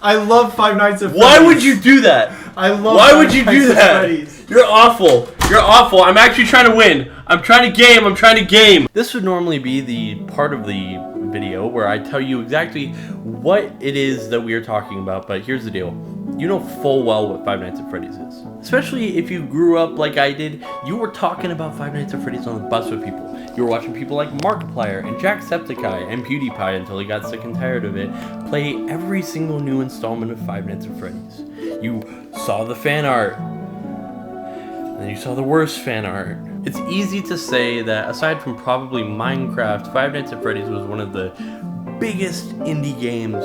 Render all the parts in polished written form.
I love Five Nights at Freddy's. Why would you do that? Why would you do that? You're awful. You're awful. I'm actually trying to win. I'm trying to game. This would normally be the part of the video where I tell you exactly what it is that we are talking about, but here's the deal. You know full well what Five Nights at Freddy's is. Especially if you grew up like I did, you were talking about Five Nights at Freddy's on the bus with people. You were watching people like Markiplier and Jacksepticeye and Pewdiepie until he got sick and tired of it play every single new installment of Five Nights at Freddy's. You saw the fan art, and then you saw the worst fan art. It's easy to say that aside from probably Minecraft, Five Nights at Freddy's was one of the biggest indie games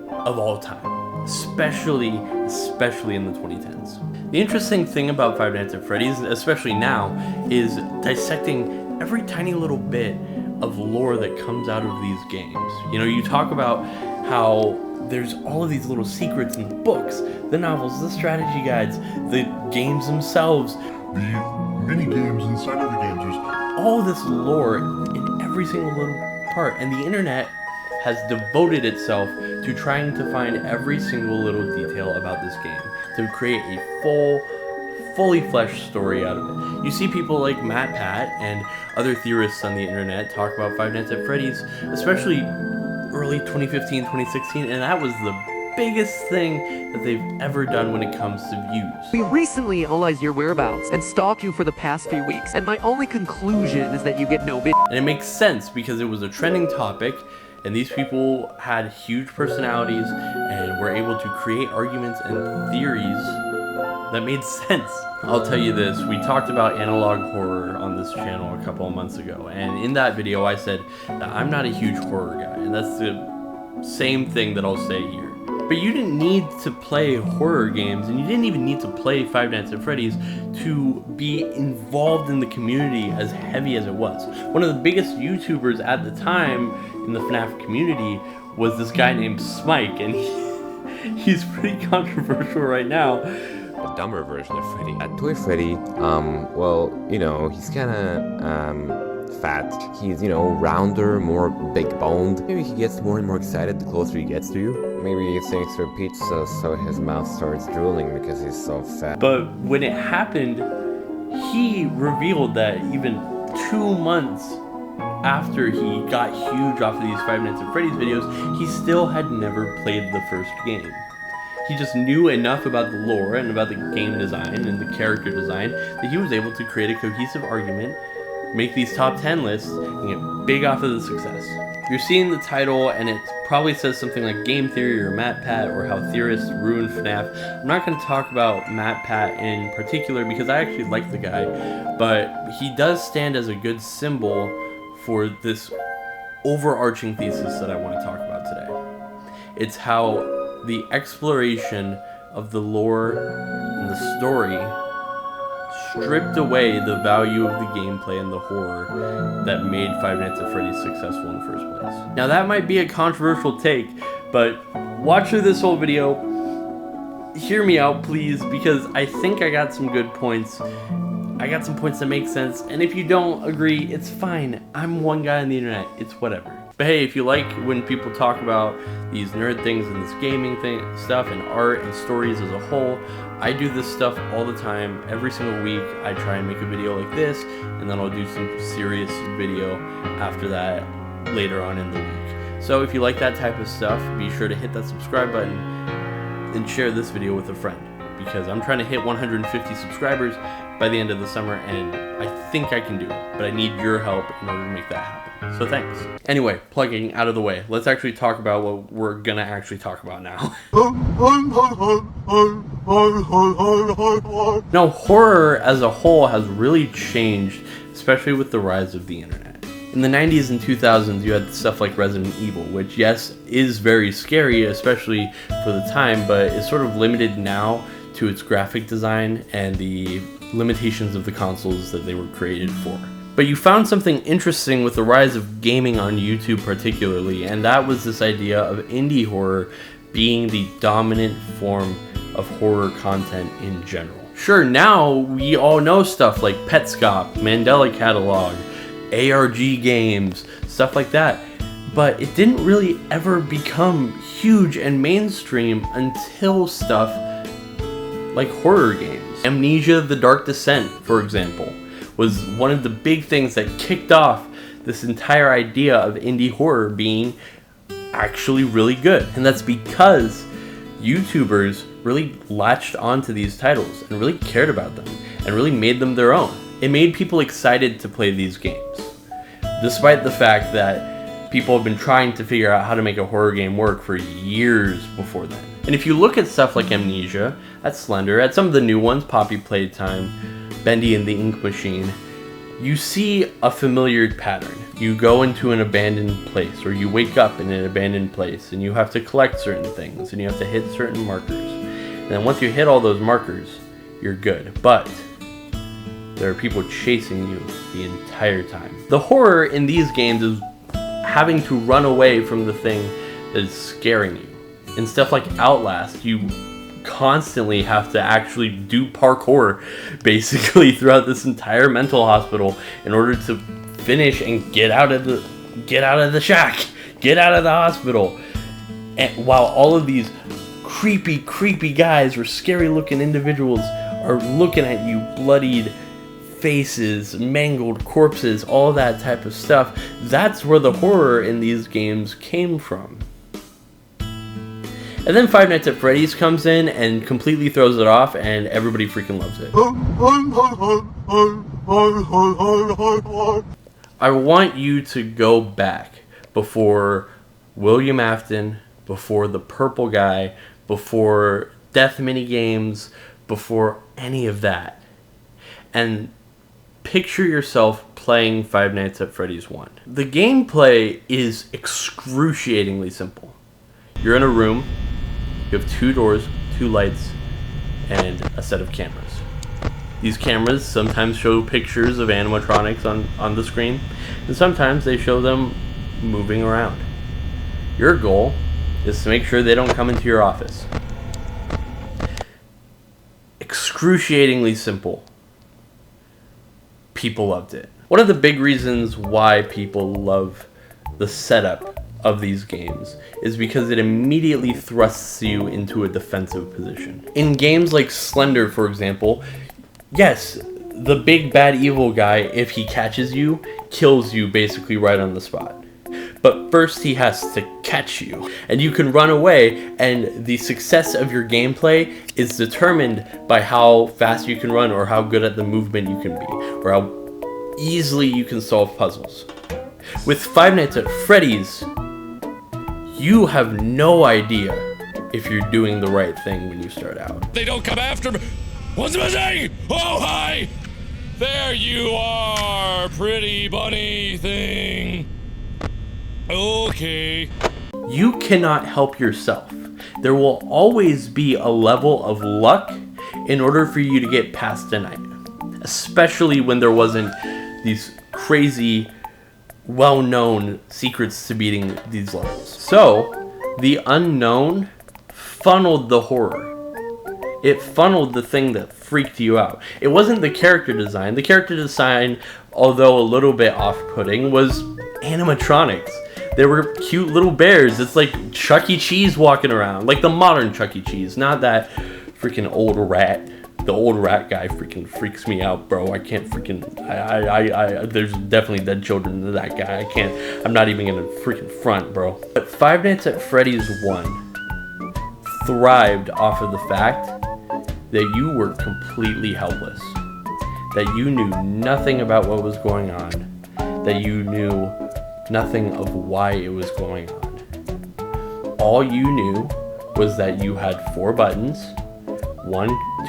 of all time. Especially in the 2010s. The interesting thing about Five Nights at Freddy's, especially now, is dissecting every tiny little bit of lore that comes out of these games. You know, you talk about how there's all of these little secrets in the books, the novels, the strategy guides, the games themselves, the mini games inside of the games. There's all this lore in every single little part, and the internet has devoted itself to trying to find every single little detail about this game to create a fully fleshed story out of it. You see people like MatPat and other theorists on the internet talk about Five Nights at Freddy's, especially early 2015, 2016, and that was the biggest thing that they've ever done when it comes to views. We recently analyzed your whereabouts and stalked you for the past few weeks, and my only conclusion is that you get no vid. And it makes sense because it was a trending topic, and these people had huge personalities and were able to create arguments and theories that made sense. I'll tell you this, we talked about analog horror on this channel a couple of months ago, and in that video I said that I'm not a huge horror guy, and that's the same thing that I'll say here. But you didn't need to play horror games, and you didn't even need to play Five Nights at Freddy's to be involved in the community as heavy as it was. One of the biggest YouTubers at the time in the FNAF community was this guy named Smike, and he's pretty controversial right now. A dumber version of Freddy. Toy Freddy, well, you know, he's kinda, fat. He's, you know, rounder, more big-boned. Maybe he gets more and more excited the closer he gets to you. Maybe he thinks for pizza, so his mouth starts drooling because he's so fat. But when it happened, he revealed that even 2 months after he got huge off of these Five Nights at Freddy's videos, he still had never played the first game. He just knew enough about the lore and about the game design and the character design that he was able to create a cohesive argument, make these top 10 lists, and get big off of the success. You're seeing the title, and it probably says something like Game Theory or MatPat or how Theorists ruined FNAF. I'm not going to talk about MatPat in particular because I actually like the guy, but he does stand as a good symbol for this overarching thesis that I want to talk about today. It's how the exploration of the lore and the story stripped away the value of the gameplay and the horror that made Five Nights at Freddy's successful in the first place. Now that might be a controversial take, but watch through this whole video, hear me out please, because I think I got some good points. I got some points that make sense, and if you don't agree, it's fine. I'm one guy on the internet, it's whatever. But hey, if you like when people talk about these nerd things and this gaming thing stuff and art and stories as a whole, I do this stuff all the time. Every single week I try and make a video like this, and then I'll do some serious video after that later on in the week. So if you like that type of stuff, be sure to hit that subscribe button and share this video with a friend, because I'm trying to hit 150 subscribers by the end of the summer, and I think I can do it, but I need your help in order to make that happen. So thanks. Anyway, plugging out of the way, let's actually talk about what we're gonna actually talk about now. Now, horror as a whole has really changed, especially with the rise of the internet. In the 90s and 2000s, you had stuff like Resident Evil, which, yes, is very scary, especially for the time, but is sort of limited now to its graphic design and the limitations of the consoles that they were created for. But you found something interesting with the rise of gaming on YouTube particularly, and that was this idea of indie horror being the dominant form of horror content in general. Sure, now we all know stuff like Petscop, Mandela Catalog, ARG games, stuff stuff like that. But it didn't really ever become huge and mainstream until stuff like horror games. Amnesia: The Dark Descent, for example, was one of the big things that kicked off this entire idea of indie horror being actually really good. And that's because YouTubers really latched onto these titles and really cared about them and really made them their own. It made people excited to play these games, despite the fact that people have been trying to figure out how to make a horror game work for years before then. And if you look at stuff like Amnesia, at Slender, at some of the new ones, Poppy Playtime, Bendy and the Ink Machine, you see a familiar pattern. You go into an abandoned place, or you wake up in an abandoned place, and you have to collect certain things, and you have to hit certain markers. And then once you hit all those markers, you're good. But there are people chasing you the entire time. The horror in these games is having to run away from the thing that is scaring you. In stuff like Outlast, you constantly have to actually do parkour basically throughout this entire mental hospital in order to finish and get out of the shack, get out of the hospital. And while all of these creepy guys or scary looking individuals are looking at you, bloodied faces, mangled corpses, all that type of stuff, that's where the horror in these games came from. And then Five Nights at Freddy's comes in and completely throws it off, and everybody freaking loves it. I want you to go back before William Afton, before the Purple Guy, before Death Minigames, before any of that, and picture yourself playing Five Nights at Freddy's 1. The gameplay is excruciatingly simple. You're in a room, you have 2 doors, 2 lights, and a set of cameras. These cameras sometimes show pictures of animatronics on the screen, and sometimes they show them moving around. Your goal is to make sure they don't come into your office. Excruciatingly simple. People loved it. One of the big reasons why people love the setup of these games is because it immediately thrusts you into a defensive position. In games like Slender, for example, yes, the big bad evil guy, if he catches you, kills you basically right on the spot. But first he has to catch you, and you can run away, and the success of your gameplay is determined by how fast you can run, or how good at the movement you can be, or how easily you can solve puzzles. With Five Nights at Freddy's, you have no idea if you're doing the right thing when you start out. They don't come after me. What's missing? Oh, hi! There you are, pretty bunny thing. Okay. You cannot help yourself. There will always be a level of luck in order for you to get past the night. Especially when there wasn't these crazy, well-known secrets to beating these levels. So, the unknown funneled the horror. It funneled the thing that freaked you out. It wasn't the character design. The character design, although a little bit off-putting, was animatronics. They were cute little bears. It's like Chuck E. Cheese walking around. Like the modern Chuck E. Cheese, not that freaking old rat. The old rat guy freaking freaks me out, bro. I can't freaking... there's definitely dead children to that guy. I'm not even gonna freaking front, bro. But Five Nights at Freddy's 1 thrived off of the fact that you were completely helpless. That you knew nothing about what was going on. That you knew nothing of why it was going on. All you knew was that you had 4 buttons.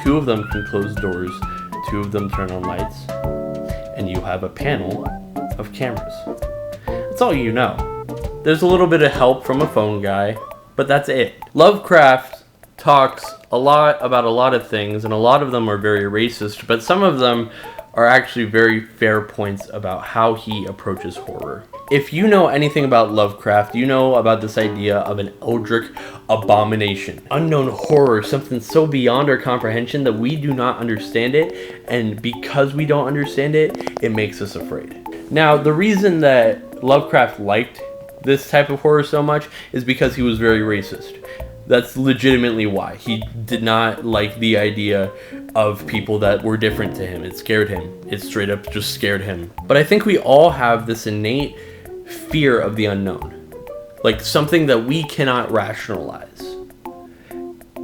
2 of them can close doors, 2 of them turn on lights, and you have a panel of cameras. That's all you know. There's a little bit of help from a phone guy, but that's it. Lovecraft talks a lot about a lot of things, and a lot of them are very racist, but some of them are actually very fair points about how he approaches horror. If you know anything about Lovecraft, you know about this idea of an eldritch abomination. Unknown horror, something so beyond our comprehension that we do not understand it, and because we don't understand it, it makes us afraid. Now, the reason that Lovecraft liked this type of horror so much is because he was very racist. That's legitimately why. He did not like the idea of people that were different to him. It scared him. It straight up just scared him. But I think we all have this innate fear of the unknown. Like something that we cannot rationalize.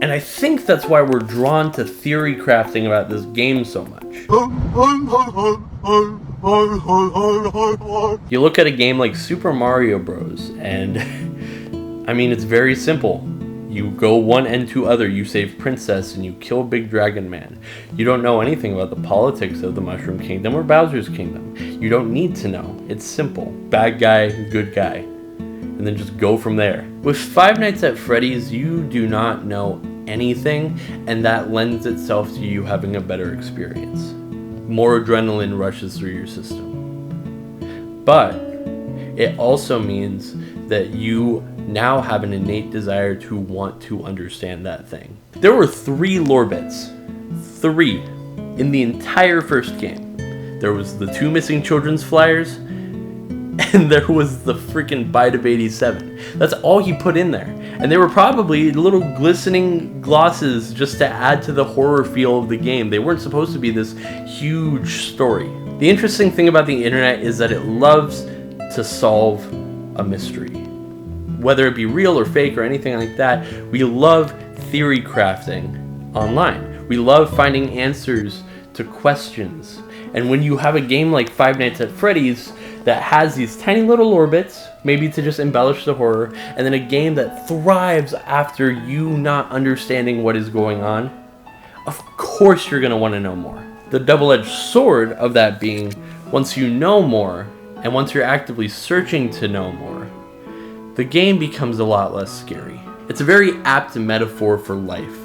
And I think that's why we're drawn to theory crafting about this game so much. You look at a game like Super Mario Bros. And I mean, it's very simple. You go one end to other, you save Princess, and you kill Big Dragon Man. You don't know anything about the politics of the Mushroom Kingdom or Bowser's Kingdom. You don't need to know. It's simple. Bad guy, good guy. And then just go from there. With Five Nights at Freddy's, you do not know anything, and that lends itself to you having a better experience. More adrenaline rushes through your system. But it also means that you now have an innate desire to want to understand that thing. There were 3 lore bits. 3 in the entire first game. There was the 2 missing children's flyers, and there was the freaking Bite of 87. That's all he put in there. And they were probably little glistening glosses just to add to the horror feel of the game. They weren't supposed to be this huge story. The interesting thing about the internet is that it loves to solve a mystery. Whether it be real or fake or anything like that, we love theory crafting online. We love finding answers to questions. And when you have a game like Five Nights at Freddy's that has these tiny little lore bits, maybe to just embellish the horror, and then a game that thrives after you not understanding what is going on, of course you're going to want to know more. The double-edged sword of that being, once you know more, and once you're actively searching to know more, the game becomes a lot less scary. It's a very apt metaphor for life,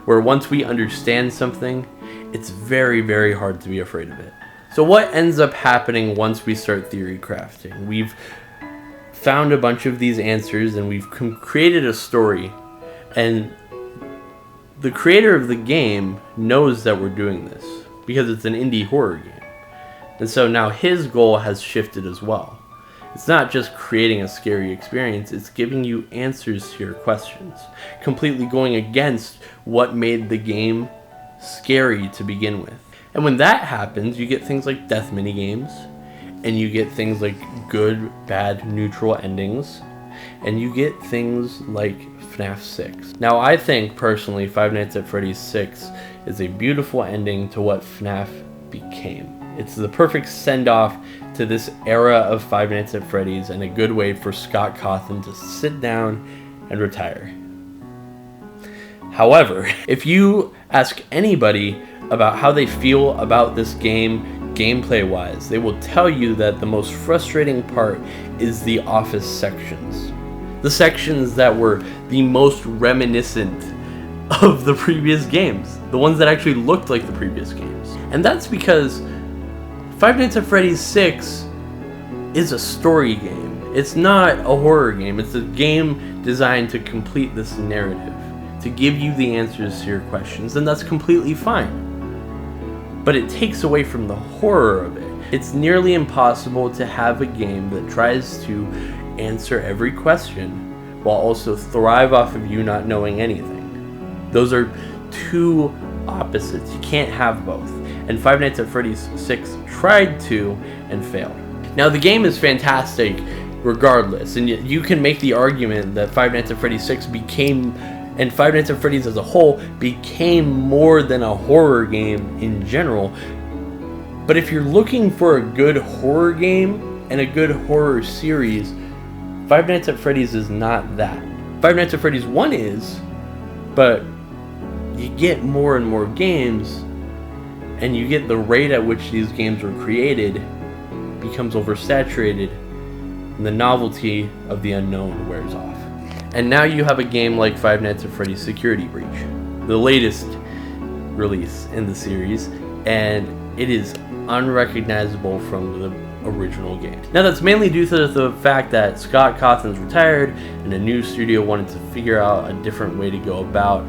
where once we understand something, it's very, very hard to be afraid of it. So what ends up happening once we start theory crafting? We've found a bunch of these answers and we've created a story, and the creator of the game knows that we're doing this because it's an indie horror game. And so now his goal has shifted as well. It's not just creating a scary experience, it's giving you answers to your questions, completely going against what made the game scary to begin with. And when that happens, you get things like death minigames, and you get things like good, bad, neutral endings, and you get things like FNAF 6. Now I think, personally, Five Nights at Freddy's 6 is a beautiful ending to what FNAF became. It's the perfect send-off to this era of Five Nights at Freddy's, and a good way for Scott Cawthon to sit down and retire. However, if you ask anybody about how they feel about this game gameplay-wise, they will tell you that the most frustrating part is the office sections. The sections that were the most reminiscent of the previous games. The ones that actually looked like the previous games. And that's because Five Nights at Freddy's 6 is a story game. It's not a horror game. It's a game designed to complete this narrative, to give you the answers to your questions, and that's completely fine. But it takes away from the horror of it. It's nearly impossible to have a game that tries to answer every question while also thrive off of you not knowing anything. Those are two opposites. You can't have both. And Five Nights at Freddy's 6 tried to and failed. Now the game is fantastic regardless, and you can make the argument that Five Nights at Freddy's 6 became, and Five Nights at Freddy's as a whole, became more than a horror game in general. But if you're looking for a good horror game and a good horror series, Five Nights at Freddy's is not that. Five Nights at Freddy's 1 is, but you get more and more games, and you get the rate at which these games were created becomes oversaturated, and the novelty of the unknown wears off. And now you have a game like Five Nights at Freddy's Security Breach, the latest release in the series, and it is unrecognizable from the original game. Now that's mainly due to the fact that Scott Cawthon's retired and a new studio wanted to figure out a different way to go about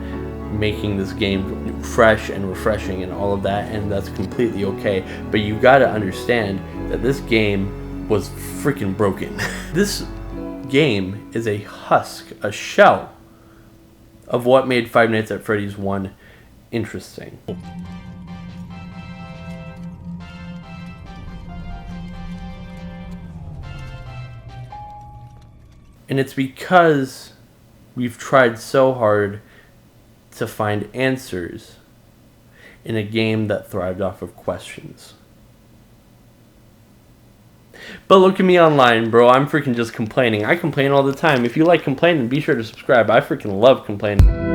making this game fresh and refreshing and all of that, and that's completely okay. But you got to understand that this game was freaking broken. This game is a husk, a shell of what made Five Nights at Freddy's 1 interesting. And it's because we've tried so hard to find answers in a game that thrived off of questions. But look at me online, bro. I'm freaking just complaining. I complain all the time. If you like complaining, be sure to subscribe. I freaking love complaining.